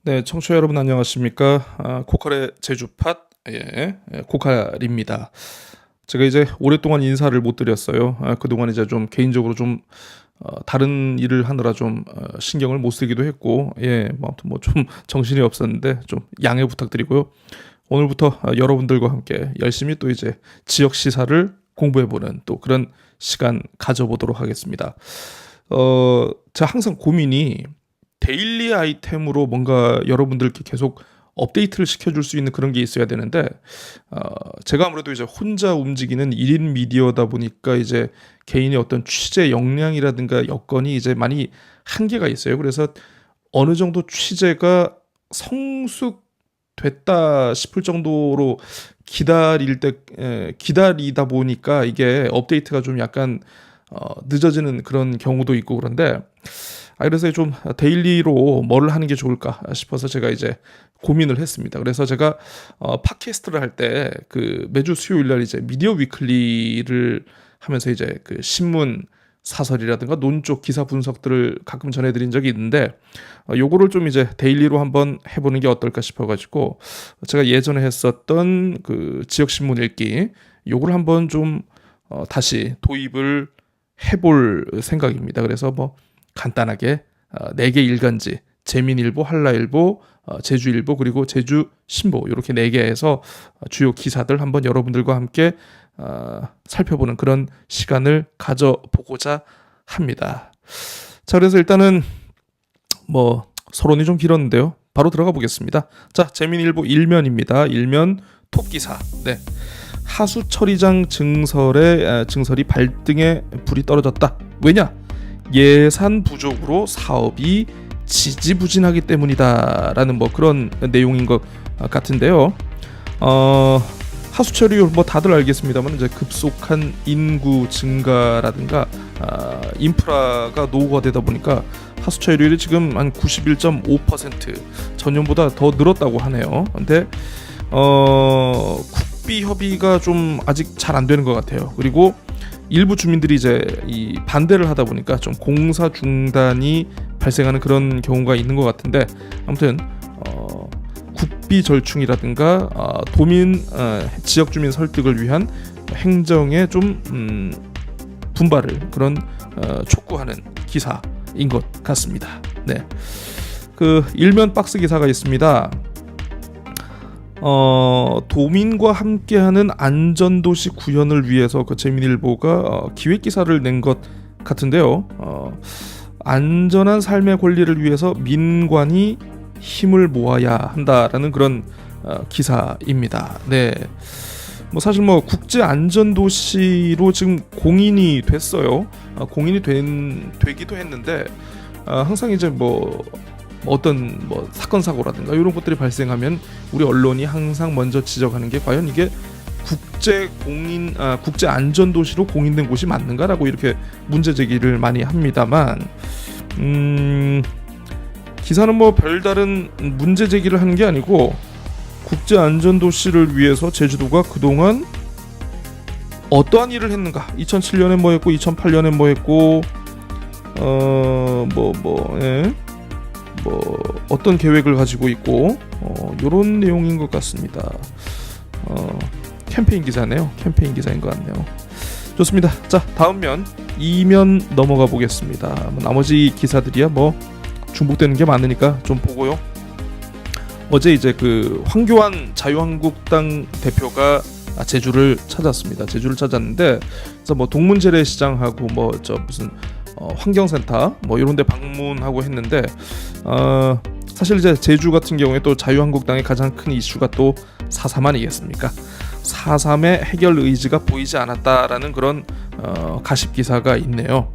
네, 청취자 여러분 안녕하십니까? 고칼의 제주팟 고칼입니다. 제가 이제 오랫동안 인사를 못 드렸어요. 그동안 이제 좀 개인적으로 좀 다른 일을 하느라 좀 신경을 못 쓰기도 했고, 뭐 아무튼 뭐 좀 정신이 없었는데 좀 양해 부탁드리고요. 오늘부터 여러분들과 함께 열심히 또 이제 지역 시사를 공부해보는 또 그런 시간 가져보도록 하겠습니다. 제가 항상 고민이 데일리 아이템으로 뭔가 여러분들께 계속 업데이트를 시켜줄 수 있는 그런 게 있어야 되는데, 제가 아무래도 이제 혼자 움직이는 1인 미디어다 보니까 이제 개인의 어떤 취재 역량이라든가 여건이 이제 많이 한계가 있어요. 그래서 어느 정도 취재가 성숙됐다 싶을 정도로 기다리다 보니까 이게 업데이트가 좀 약간 늦어지는 그런 경우도 있고 그런데, 그래서 좀 데일리로 뭐를 하는 게 좋을까 싶어서 제가 이제 고민을 했습니다. 그래서 제가 팟캐스트를 할 때 그 매주 수요일 날 이제 미디어 위클리를 하면서 이제 그 신문 사설이라든가 논 쪽 기사 분석들을 가끔 전해드린 적이 있는데, 요거를 좀 이제 데일리로 한번 해보는 게 어떨까 싶어가지고 제가 예전에 했었던 그 지역 신문 읽기 요걸 한번 좀 다시 도입을 해볼 생각입니다. 그래서 뭐 간단하게 4개 일간지, 재민일보, 한라일보, 제주일보, 그리고 제주신보 이렇게 4개에서 주요 기사들 한번 여러분들과 함께 살펴보는 그런 시간을 가져보고자 합니다. 자, 그래서 일단은 뭐 서론이 좀 길었는데요. 바로 들어가 보겠습니다. 자, 재민일보 1면입니다. 1면 톱기사. 네. 하수처리장 증설이 발등에 불이 떨어졌다. 왜냐? 예산 부족으로 사업이 지지부진하기 때문이다라는 뭐 그런 내용인 것 같은데요. 하수처리 뭐 다들 알겠습니다만 이제 급속한 인구 증가라든가 인프라가 노후화되다 보니까 하수처리율이 지금 한 91.5% 전년보다 더 늘었다고 하네요. 근데 국비 협의가 좀 아직 잘 안 되는 것 같아요. 그리고 일부 주민들이 이제 이 반대를 하다 보니까 좀 공사 중단이 발생하는 그런 경우가 있는 것 같은데, 아무튼 국비 절충이라든가 도민 지역 주민 설득을 위한 행정의 좀 분발을 그런 촉구하는 기사인 것 같습니다. 네, 그 일면 박스 기사가 있습니다. 도민과 함께하는 안전도시 구현을 위해서 그 재민일보가 기획기사를 낸 것 같은데요. 안전한 삶의 권리를 위해서 민관이 힘을 모아야 한다라는 그런 기사입니다. 네, 뭐 사실 뭐 국제 안전도시로 지금 공인이 됐어요. 공인이 되기도 했는데, 항상 이제 뭐 어떤 뭐 사건 사고라든가 이런 것들이 발생하면 우리 언론이 항상 먼저 지적하는 게 과연 이게 국제 안전 도시로 공인된 곳이 맞는가라고 이렇게 문제 제기를 많이 합니다만, 기사는 뭐 별다른 문제 제기를 하는 게 아니고 국제 안전 도시를 위해서 제주도가 그동안 어떠한 일을 했는가, 2007년에 뭐 했고 2008년에 뭐 했고 어떤 계획을 가지고 있고 이런 내용인 것 같습니다. 캠페인 기사네요. 캠페인 기사인 것 같네요. 좋습니다. 자, 다음 면 2면 넘어가 보겠습니다. 나머지 기사들이야 뭐 중복되는 게 많으니까 좀 보고요. 어제 이제 그 황교안 자유한국당 대표가 제주를 찾았습니다. 제주를 찾았는데, 그래서 뭐 동문재래시장하고 뭐 저 무슨 환경센터 뭐 이런 데 방문하고 했는데, 사실 이제 제주 같은 경우에 또 자유한국당의 가장 큰 이슈가 또 4.3 아니겠습니까? 4.3의 해결 의지가 보이지 않았다라는 그런 가십 기사가 있네요.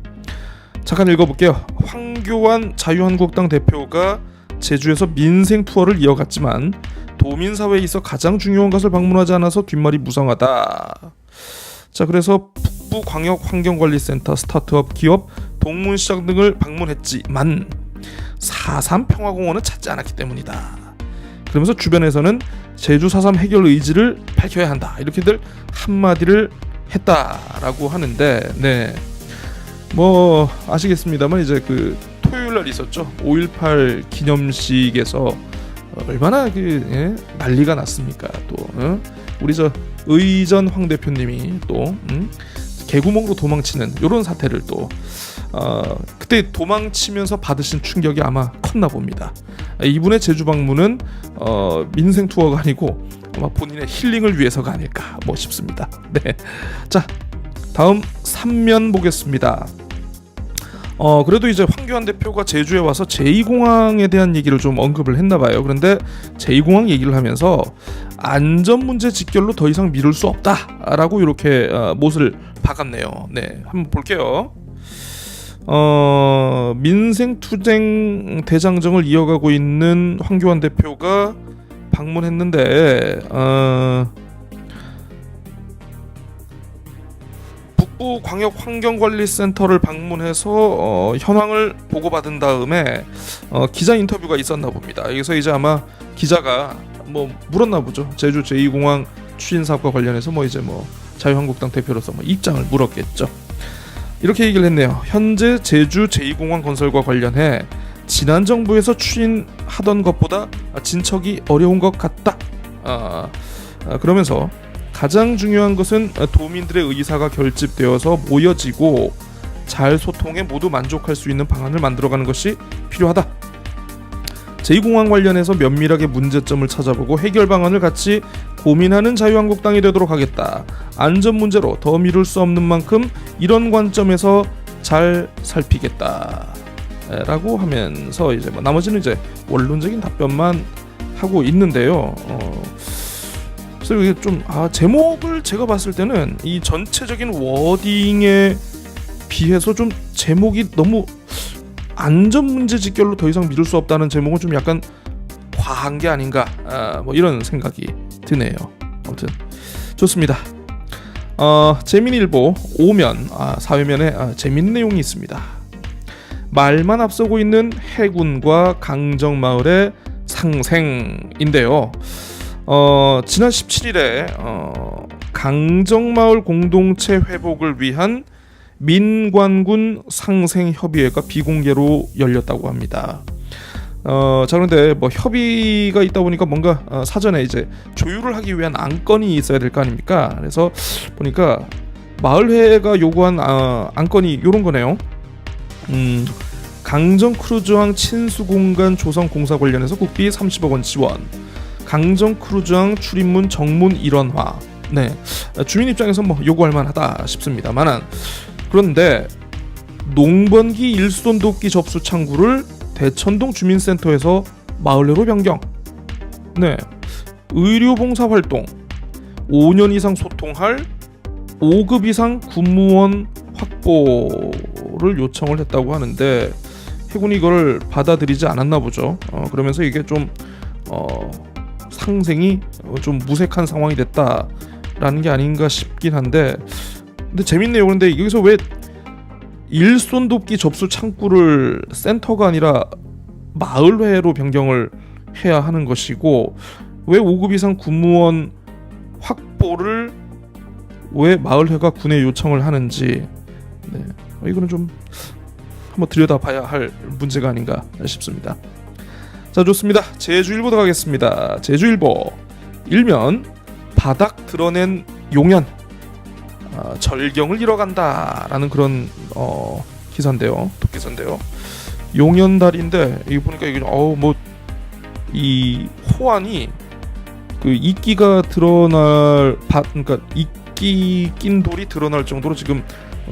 잠깐 읽어볼게요. 황교안 자유한국당 대표가 제주에서 민생 투어를 이어갔지만 도민사회에 있어 가장 중요한 것을 방문하지 않아서 뒷말이 무성하다. 자, 그래서 북부광역환경관리센터, 스타트업 기업, 동문시장 등을 방문했지만 4.3 평화공원은 찾지 않았기 때문이다. 그러면서 주변에서는 제주 4.3 해결 의지를 밝혀야 한다, 이렇게들 한마디를 했다라고 하는데, 네, 뭐 아시겠습니다만 이제 그 토요일 날 있었죠. 5.18 기념식에서 얼마나 난리가 났습니까? 또 우리 저 의전 황 대표님이 또 개구멍으로 도망치는 이런 사태를 또 그때 도망치면서 받으신 충격이 아마 컸나 봅니다. 이분의 제주 방문은 민생 투어가 아니고 아마 본인의 힐링을 위해서가 아닐까 싶습니다. 네, 자 다음 3면 보겠습니다. 그래도 이제 황교안 대표가 제주에 와서 제2공항에 대한 얘기를 좀 언급을 했나봐요. 그런데 제2공항 얘기를 하면서 안전 문제 직결로 더 이상 미룰 수 없다라고 이렇게 못을 박았네요. 네, 한번 볼게요. 민생투쟁 대장정을 이어가고 있는 황교안 대표가 방문했는데 북부광역환경관리센터를 방문해서 현황을 보고받은 다음에 기자 인터뷰가 있었나 봅니다. 여기서 이제 아마 기자가 물었나 보죠. 제주 제2공항 추진 사업과 관련해서 자유한국당 대표로서 입장을 물었겠죠. 이렇게 얘기를 했네요. 현재 제주 제2공항 건설과 관련해 지난 정부에서 추진하던 것보다 진척이 어려운 것 같다. 그러면서 가장 중요한 것은 도민들의 의사가 결집되어서 모여지고 잘 소통해 모두 만족할 수 있는 방안을 만들어가는 것이 필요하다. 제2공항 관련해서 면밀하게 문제점을 찾아보고 해결 방안을 같이 고민하는 자유한국당이 되도록 하겠다. 안전 문제로 더 미룰 수 없는 만큼 이런 관점에서 잘 살피겠다. 라고 하면서 이제 나머지는 이제 원론적인 답변만 하고 있는데요. 그래서 이게 좀 제목을 제가 봤을 때는 이 전체적인 워딩에 비해서 좀 제목이 너무 안전 문제 직결로 더 이상 미룰 수 없다는 제목은 좀 약간 과한 게 아닌가 이런 생각이 드네요. 아무튼 좋습니다. 재민일보 5면 4회면에 재밌는 내용이 있습니다. 말만 앞서고 있는 해군과 강정마을의 상생인데요. 지난 17일에 강정마을 공동체 회복을 위한 민관군 상생협의회가 비공개로 열렸다고 합니다. 자 그런데 협의가 있다 보니까 뭔가 사전에 이제 조율을 하기 위한 안건이 있어야 될 거 아닙니까? 그래서 보니까 마을회가 요구한 안건이 요런 거네요. 강정 크루즈항 친수 공간 조성 공사 관련해서 국비 30억 원 지원. 강정 크루즈항 출입문 정문 일원화. 네, 주민 입장에서 요구할 만하다 싶습니다만, 그런데 농번기 일손 돕기 접수 창구를 대천동 주민센터에서 마을회로 변경. 네, 의료봉사 활동 5년 이상 소통할 5급 이상 군무원 확보를 요청을 했다고 하는데 해군이 이걸 받아들이지 않았나 보죠. 그러면서 이게 좀 상생이 좀 무색한 상황이 됐다라는 게 아닌가 싶긴 한데, 근데 재밌네요. 그런데 여기서 왜 일손 돕기 접수 창구를 센터가 아니라 마을회로 변경을 해야 하는 것이고, 왜 5급 이상 군무원 확보를 왜 마을회가 군에 요청을 하는지, 네, 이거는 좀 한번 들여다봐야 할 문제가 아닌가 싶습니다. 자, 좋습니다. 제주일보 들어가겠습니다. 제주일보 1면 바닥 드러낸 용연, 절경을 잃어간다라는 그런 기사인데요. 독기사인데요. 용연달인데 이거 보니까 이게 이 호안이 그 이끼가 드러날 그러니까 이끼 낀 돌이 드러날 정도로 지금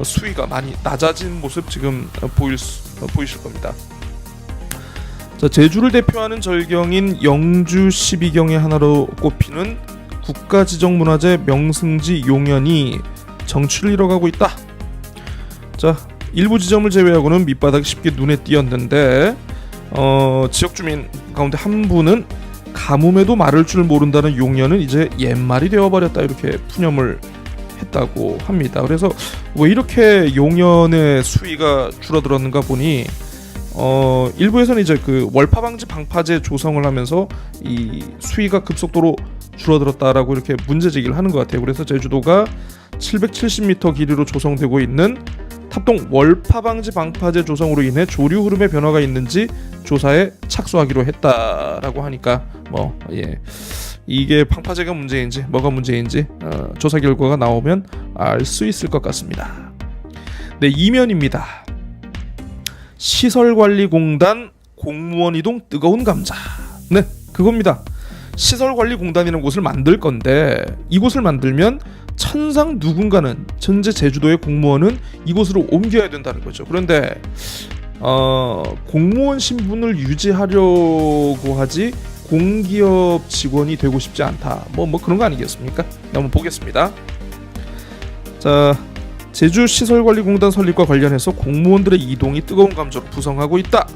수위가 많이 낮아진 모습 지금 보이실 겁니다. 자, 제주를 대표하는 절경인 영주 12경의 하나로 꼽히는 국가지정문화재 명승지 용연이 정취를 잃어가고 있다. 자, 일부 지점을 제외하고는 밑바닥이 쉽게 눈에 띄었는데 지역 주민 가운데 한 분은 가뭄에도 마를 줄 모른다는 용연은 이제 옛말이 되어버렸다, 이렇게 푸념을 했다고 합니다. 그래서 왜 이렇게 용연의 수위가 줄어들었는가 보니 일부에서는 이제 그 월파 방지 방파제 조성을 하면서 이 수위가 급속도로 줄어들었다라고 이렇게 문제 제기를 하는 것 같아요. 그래서 제주도가 770m 길이로 조성되고 있는 탑동 월파 방지 방파제 조성으로 인해 조류 흐름에 변화가 있는지 조사에 착수하기로 했다라고 하니까 이게 방파제가 문제인지 뭐가 문제인지 조사 결과가 나오면 알 수 있을 것 같습니다. 네, 이면입니다. 시설관리공단 공무원 이동 뜨거운 감자. 네, 그겁니다. 시설관리공단이라는 곳을 만들 건데 이곳을 만들면 천상 누군가는 현재 제주도의 공무원은 이곳으로 옮겨야 된다는 거죠. 그런데 공무원 신분을 유지하려고 하지 공기업 직원이 되고 싶지 않다. 뭐 그런 거 아니겠습니까? 한번 보겠습니다. 자, 제주시설관리공단 설립과 관련해서 공무원들의 이동이 뜨거운 감자로 부성하고 있다.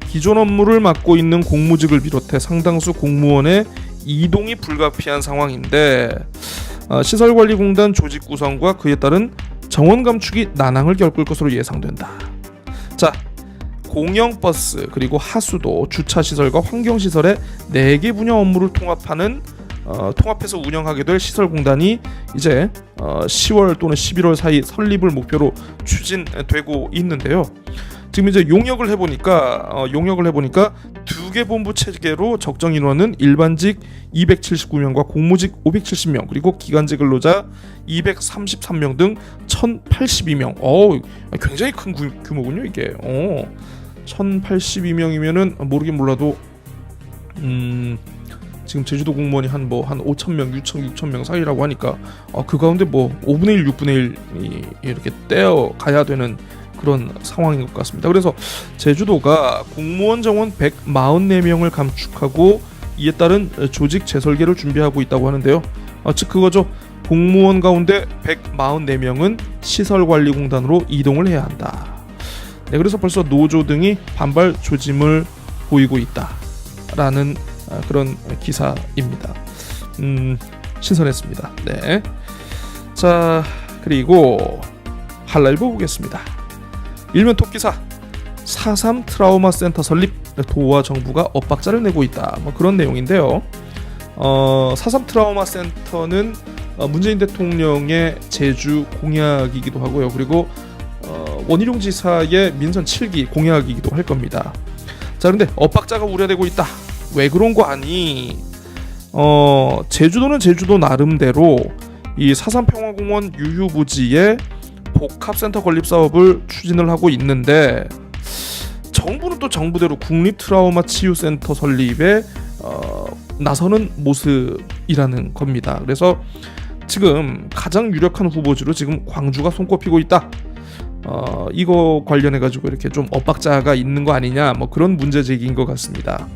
기존 업무를 맡고 있는 공무직을 비롯해 상당수 공무원의 이동이 불가피한 상황인데 시설관리공단 조직 구성과 그에 따른 정원 감축이 난항을 겪을 것으로 예상된다. 자, 공영버스 그리고 하수도, 주차시설과 환경시설의 4개 분야 업무를 통합해서 운영하게 될 시설공단이 이제 10월 또는 11월 사이 설립을 목표로 추진되고 있는데요. 지금 이제 용역을 해보니까 2개 본부 체계로 적정 인원은 일반직 279명과 공무직 570명 그리고 기간제 근로자 233명 등 1082명. 굉장히 큰 규모군요 이게. 1082명이면은 모르긴 몰라도 지금 제주도 공무원이 한 5,000명, 6,000명 사이라고 하니까 그 가운데 5분의 1, 6분의 1이 이렇게 떼어 가야 되는 그런 상황인 것 같습니다. 그래서 제주도가 공무원 정원 144명을 감축하고 이에 따른 조직 재설계를 준비하고 있다고 하는데요. 즉 그거죠. 공무원 가운데 144명은 시설관리공단으로 이동을 해야 한다. 네, 그래서 벌써 노조 등이 반발 조짐을 보이고 있다라는 그런 기사입니다. 신선했습니다. 네. 자, 그리고 한라일보 보겠습니다. 일면 톱기사 4.3 트라우마 센터 설립 도와 정부가 엇박자를 내고 있다. 그런 내용인데요. 4.3 트라우마 센터는 문재인 대통령의 제주 공약이기도 하고요. 그리고 원희룡 지사의 민선 7기 공약이기도 할 겁니다. 자, 그런데 엇박자가 우려되고 있다. 왜 그런 거 아니? 제주도는 제주도 나름대로 이 4.3 평화공원 유휴부지에 복합센터 건립 사업을 추진을 하고 있는데 정부는 또 정부대로 국립트라우마 치유센터 설립에 나서는 모습이라는 겁니다. 그래서 지금 가장 유력한 후보지로 지금 광주가 손꼽히고 있다. 이거 관련해 가지고 이렇게 좀 엇박자가 있는 거 아니냐, 그런 문제 제기인 것 같습니다.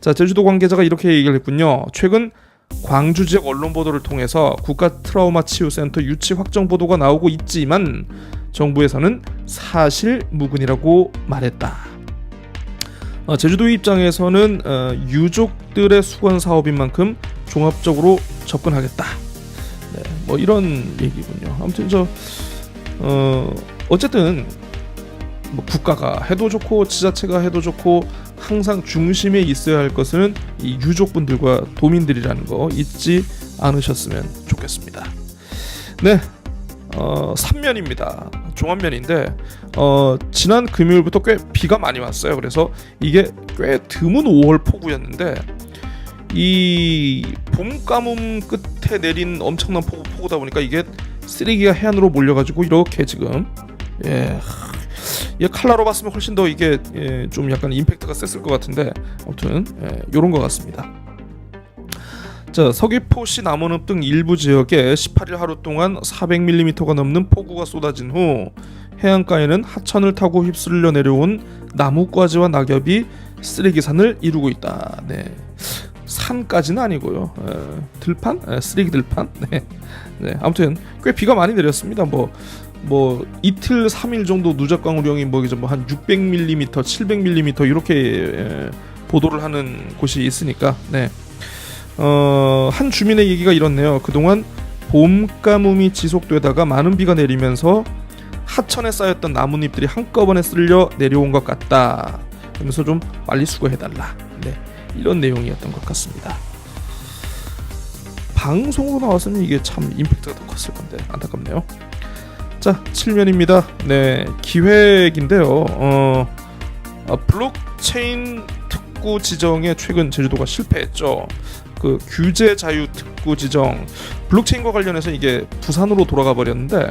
자, 제주도 관계자가 이렇게 얘기를 했군요. 최근 광주 지역 언론 보도를 통해서 국가 트라우마 치유센터 유치 확정 보도가 나오고 있지만 정부에서는 사실 무근이라고 말했다. 제주도의 입장에서는 유족들의 수건 사업인 만큼 종합적으로 접근하겠다. 네, 이런 얘기군요. 아무튼 어쨌든 국가가 해도 좋고 지자체가 해도 좋고 항상 중심에 있어야 할 것은 이 유족분들과 도민들이라는 거 잊지 않으셨으면 좋겠습니다. 네, 3면입니다. 종합면인데 지난 금요일부터 꽤 비가 많이 왔어요. 그래서 이게 꽤 드문 5월 폭우였는데 이 봄 가뭄 끝에 내린 엄청난 폭우다 보니까 이게 쓰레기가 해안으로 몰려가지고 이렇게 지금 칼라로 봤으면 훨씬 더 이게 좀 약간 임팩트가 셌을 것 같은데 아무튼 요런 것 같습니다. 자, 서귀포시 남원읍 등 일부 지역에 18일 하루 동안 400mm가 넘는 폭우가 쏟아진 후 해안가에는 하천을 타고 휩쓸려 내려온 나뭇가지와 낙엽이 쓰레기산을 이루고 있다. 네, 산까지는 아니고요. 들판? 쓰레기 들판? 네, 아무튼 꽤 비가 많이 내렸습니다. 이틀 3일 정도 누적강우량이 한 600mm, 700mm 이렇게 보도를 하는 곳이 있으니까 네. 한 주민의 얘기가 이렇네요. 그동안 봄 가뭄이 지속되다가 많은 비가 내리면서 하천에 쌓였던 나뭇잎들이 한꺼번에 쓸려 내려온 것 같다. 그러면서 좀 빨리 수거해달라. 네, 이런 내용이었던 것 같습니다. 방송으로 나왔으면 이게 참 임팩트가 더 컸을 건데 안타깝네요. 자, 7면입니다. 네, 기획인데요. 블록체인 특구 지정에 최근 제주도가 실패했죠. 그 규제 자유 특구 지정, 블록체인과 관련해서 이게 부산으로 돌아가 버렸는데,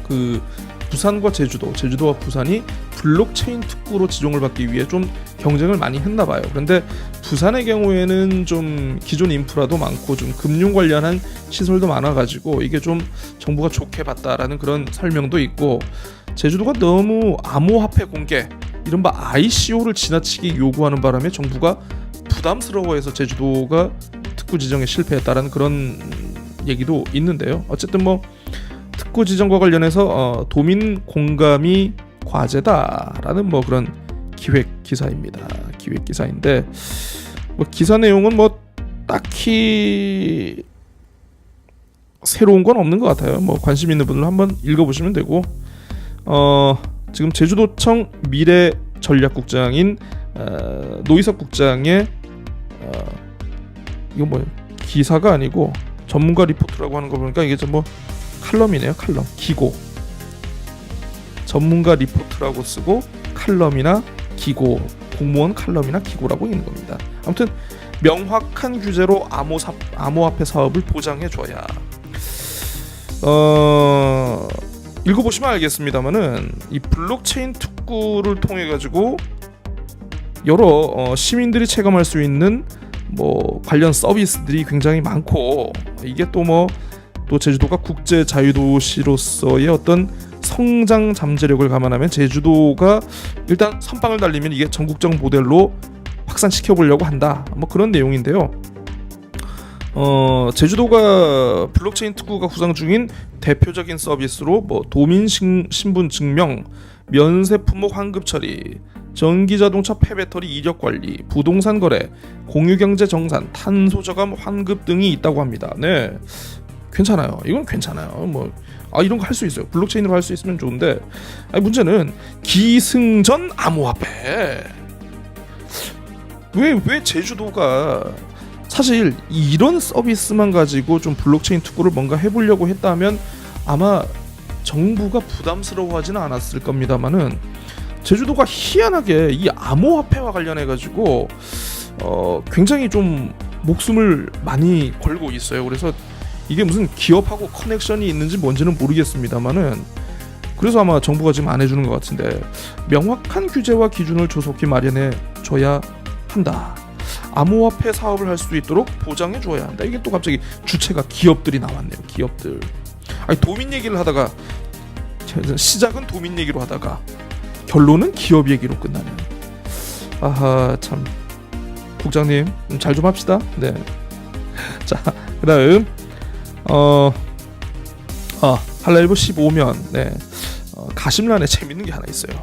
그 부산과 제주도와 부산이 블록체인 특구로 지정을 받기 위해 좀 경쟁을 많이 했나 봐요. 그런데 부산의 경우에는 좀 기존 인프라도 많고 좀 금융 관련한 시설도 많아가지고 이게 좀 정부가 좋게 봤다라는 그런 설명도 있고, 제주도가 너무 암호화폐 공개, 이른바 ICO를 지나치게 요구하는 바람에 정부가 부담스러워해서 제주도가 특구 지정에 실패했다라는 그런 얘기도 있는데요. 어쨌든 뭐 특구 지정과 관련해서 도민 공감이 과제다라는 뭐 그런 기획 기사입니다. 기획 기사인데 뭐 기사 내용은 뭐 딱히 새로운 건 없는 것 같아요. 뭐 관심 있는 분들 한번 읽어보시면 되고, 지금 제주도청 미래전략국장인 노희석 국장의 이건 뭐예요? 기사가 아니고 전문가 리포트라고 하는 거 보니까 이게 좀 뭐 칼럼이네요. 칼럼, 기고. 전문가 리포트라고 쓰고 칼럼이나 기고, 공무원 칼럼이나 기고라고 있는 겁니다. 아무튼 명확한 규제로 암호화폐 사업을 보장해줘야. 읽어보시면 알겠습니다만은 이 블록체인 특구를 통해 가지고 여러 시민들이 체감할 수 있는 뭐 관련 서비스들이 굉장히 많고, 이게 또 제주도가 국제 자유도시로서의 어떤 성장 잠재력을 감안하면 제주도가 일단 선빵을 달리면 이게 전국적 모델로 확산시켜 보려고 한다. 뭐 그런 내용인데요. 제주도가 블록체인 특구가 구상 중인 대표적인 서비스로 뭐 도민 신분 증명, 면세 품목 환급 처리, 전기자동차 폐배터리 이력 관리, 부동산 거래, 공유경제 정산, 탄소 저감 환급 등이 있다고 합니다. 네, 괜찮아요. 이건 괜찮아요. 뭐 이런 거 할 수 있어요. 블록체인으로 할 수 있으면 좋은데, 문제는 기승전 암호화폐. 왜 제주도가 사실 이런 서비스만 가지고 좀 블록체인 특구를 뭔가 해보려고 했다면 아마 정부가 부담스러워하지는 않았을 겁니다만은, 제주도가 희한하게 이 암호화폐와 관련해 가지고 굉장히 좀 목숨을 많이 걸고 있어요. 그래서 이게 무슨 기업하고 커넥션이 있는지 뭔지는 모르겠습니다만은, 그래서 아마 정부가 지금 안 해주는 것 같은데, 명확한 규제와 기준을 조속히 마련해 줘야 한다. 암호화폐 사업을 할 수 있도록 보장해 줘야 한다. 이게 또 갑자기 주체가 기업들이 나왔네요. 기업들. 도민 얘기를 하다가, 시작은 도민 얘기로 하다가 결론은 기업 얘기로 끝나네요. 아하, 참. 국장님 잘 좀 합시다. 네. 자, 그다음 한라일보 15면. 네. 가심란에 재밌는 게 하나 있어요.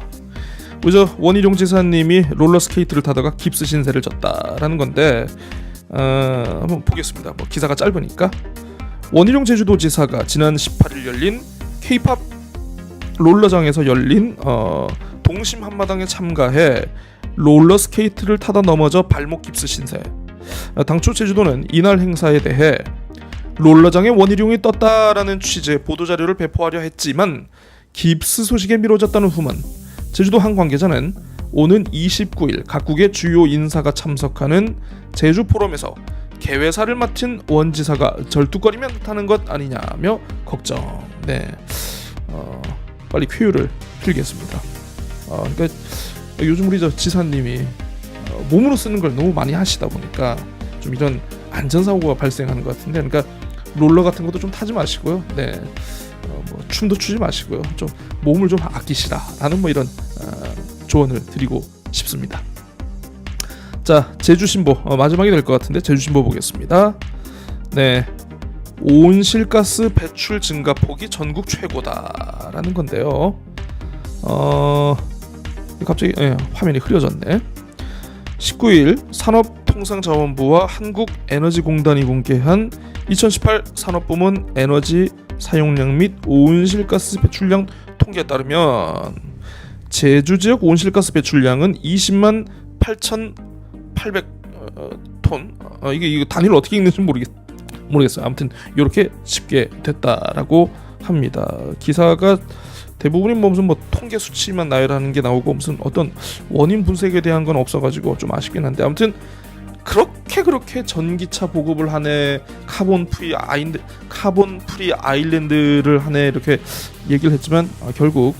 그저 원희룡 지사님이 롤러스케이트를 타다가 깁스 신세를 졌다라는 건데, 한번 보겠습니다. 뭐 기사가 짧으니까. 원희룡 제주도지사가 지난 18일 열린 K-팝 롤러장에서 열린 동심 한마당에 참가해 롤러스케이트를 타다 넘어져 발목 깁스 신세. 당초 제주도는 이날 행사에 대해 롤러장에 원희룡이 떴다라는 취지의 보도자료를 배포하려 했지만 깁스 소식에 미뤄졌다는 후문. 제주도 한 관계자는 오는 29일 각국의 주요 인사가 참석하는 제주 포럼에서 개회사를 맡은 원 지사가 절뚝거리며 나타나는 것 아니냐며 걱정. 네, 빨리 쾌유를 필겠습니다. 그러니까 요즘 우리 지사님이 몸으로 쓰는 걸 너무 많이 하시다 보니까 좀 이런 안전사고가 발생하는 것 같은데, 그러니까 롤러 같은 것도 좀 타지 마시고요. 네. 뭐 춤도 추지 마시고요. 좀 몸을 좀 아끼시라라는 뭐 이런 조언을 드리고 싶습니다. 자, 제주신보 마지막이 될 것 같은데 제주신보 보겠습니다. 네, 온실가스 배출 증가폭이 전국 최고다라는 건데요. 갑자기 화면이 흐려졌네. 19일 산업통상자원부와 한국에너지공단이 공개한 2018 산업부문 에너지 사용량 및 온실가스 배출량 통계에 따르면 제주 지역 온실가스 배출량은 20만 8,800톤. 이게 단위를 어떻게 읽는지 모르겠어요. 아무튼 이렇게 집계 됐다라고 합니다. 기사가 대부분이 무슨 통계 수치만 나열하는 게 나오고 무슨 어떤 원인 분석에 대한 건 없어가지고 좀 아쉽긴 한데, 아무튼 그렇게 전기차 보급을 하네, 카본 프리 아일랜드를 하네 이렇게 얘기를 했지만 결국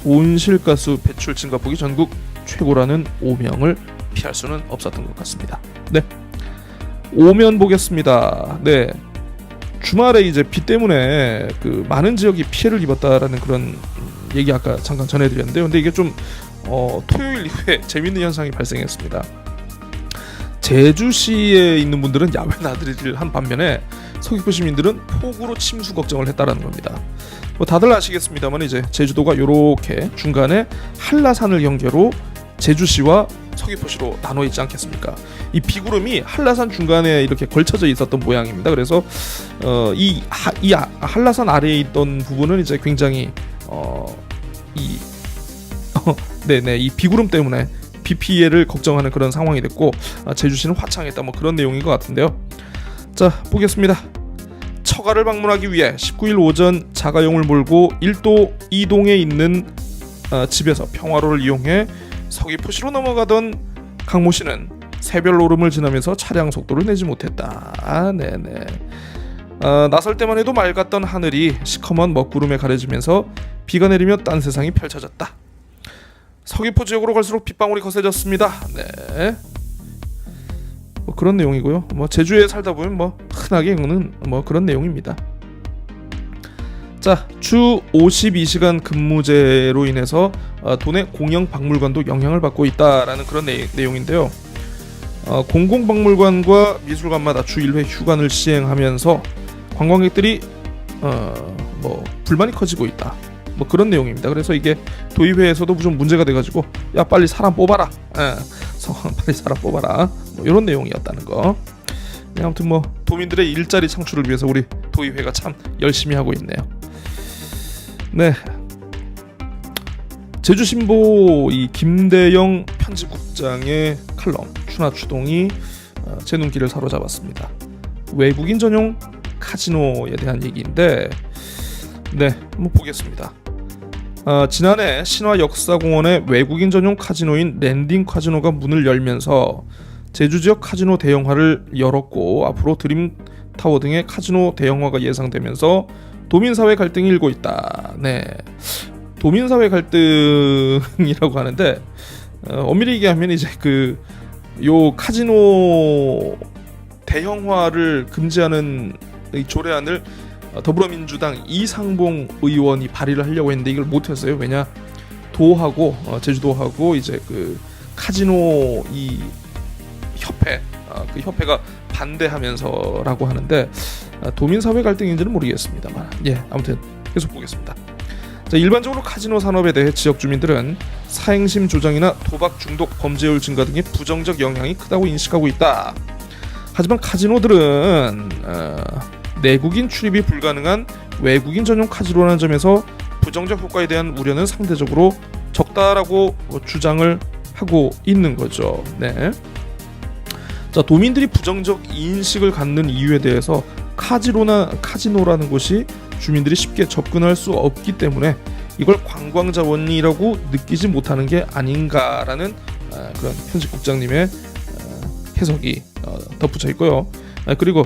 온실가스 배출 증가폭이 전국 최고라는 오명을 피할 수는 없었던 것 같습니다. 네, 오면 보겠습니다. 네, 주말에 이제 비 때문에 그 많은 지역이 피해를 입었다라는 그런 얘기 아까 잠깐 전해드렸는데요. 근데 이게 좀 토요일 이후에 재밌는 현상이 발생했습니다. 제주시에 있는 분들은 야외 나들이를 한 반면에 서귀포 시민들은 폭우로 침수 걱정을 했다라는 겁니다. 다들 아시겠습니다만 이제 제주도가 이렇게 중간에 한라산을 연계로 제주시와 서귀포시로 나눠 있지 않겠습니까? 이 비구름이 한라산 중간에 이렇게 걸쳐져 있었던 모양입니다. 그래서 이 한라산 아래에 있던 부분은 이제 굉장히 이 비구름 때문에 비 피해를 걱정하는 그런 상황이 됐고, 제주시는 화창했다 그런 내용인 것 같은데요. 자, 보겠습니다. 처가를 방문하기 위해 19일 오전 자가용을 몰고 1도 2동에 있는 집에서 평화로를 이용해 서귀포시로 넘어가던 강모 씨는 새별 오름을 지나면서 차량 속도를 내지 못했다. 네네. 나설 때만 해도 맑았던 하늘이 시커먼 먹구름에 가려지면서 비가 내리며 딴 세상이 펼쳐졌다. 서귀포 지역으로 갈수록 빗방울이 거세졌습니다. 네. 그런 내용이고요. 제주에 살다 보면 흔하게 읽는 그런 내용입니다. 자, 주 52시간 근무제로 인해서 도내 공영 박물관도 영향을 받고 있다라는 그런 내용인데요. 공공박물관과 미술관마다 주 1회 휴관을 시행하면서 관광객들이 불만이 커지고 있다. 그런 내용입니다. 그래서 이게 도의회에서도 좀 문제가 돼가지고 야 빨리 사람 뽑아라. 빨리 사람 뽑아라. 이런 내용이었다는 거. 네, 아무튼 도민들의 일자리 창출을 위해서 우리 도의회가 참 열심히 하고 있네요. 네. 제주신보 이 김대영 편집국장의 칼럼 추나추동이 제 눈길을 사로잡았습니다. 외국인 전용 카지노에 대한 얘기인데, 네, 한번 보겠습니다. 지난해 신화역사공원의 외국인 전용 카지노인 랜딩 카지노가 문을 열면서 제주 지역 카지노 대형화를 열었고, 앞으로 드림타워 등의 카지노 대형화가 예상되면서 도민사회 갈등이 일고 있다. 네, 도민사회 갈등이라고 하는데 엄밀히 얘기하면 이제 요 카지노 대형화를 금지하는 이 조례안을 더불어민주당 이상봉 의원이 발의를 하려고 했는데 이걸 못했어요. 왜냐, 도하고 제주도하고 이제 카지노 이 협회 그 협회가 반대하면서라고 하는데 도민사회 갈등인지는 모르겠습니다만, 예, 아무튼 계속 보겠습니다. 자, 일반적으로 카지노 산업에 대해 지역 주민들은 사행심 조장이나 도박 중독 범죄율 증가 등의 부정적 영향이 크다고 인식하고 있다. 하지만 카지노들은 내국인 출입이 불가능한 외국인 전용 카지노라는 점에서 부정적 효과에 대한 우려는 상대적으로 적다라고 주장을 하고 있는 거죠. 네. 자, 도민들이 부정적 인식을 갖는 이유에 대해서 카지노라는 곳이 주민들이 쉽게 접근할 수 없기 때문에 이걸 관광자원이라고 느끼지 못하는 게 아닌가라는 그런 편집국장님의 해석이 덧붙여 있고요. 그리고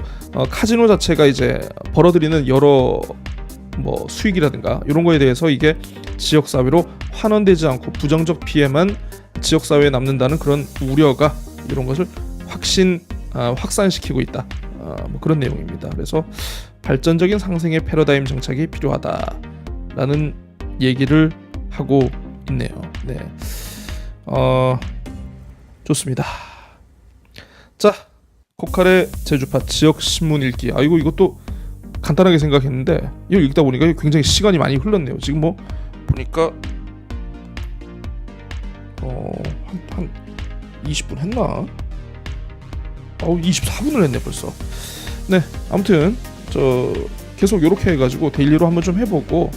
카지노 자체가 이제 벌어들이는 여러 수익이라든가 이런 거에 대해서 이게 지역 사회로 환원되지 않고 부정적 피해만 지역 사회에 남는다는 그런 우려가 이런 것을 확산시키고 있다. 그런 내용입니다. 그래서 발전적인 상생의 패러다임 정착이 필요하다라는 얘기를 하고 있네요. 네, 좋습니다. 자, 코칼의 제주파 지역 신문 읽기. 이것도 간단하게 생각했는데 이거 읽다 보니까 굉장히 시간이 많이 흘렀네요. 지금 보니까 한 20분 했나? 24분을 했네 벌써. 네, 아무튼 계속 이렇게 해가지고 데일리로 한번 좀 해보고,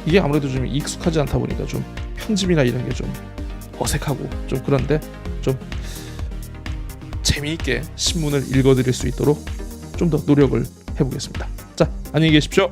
이게 아무래도 좀 익숙하지 않다 보니까 좀 편집이나 이런 게 좀 어색하고 좀 그런데 좀 재미있게 신문을 읽어드릴 수 있도록 좀 더 노력을 해보겠습니다. 자, 안녕히 계십시오.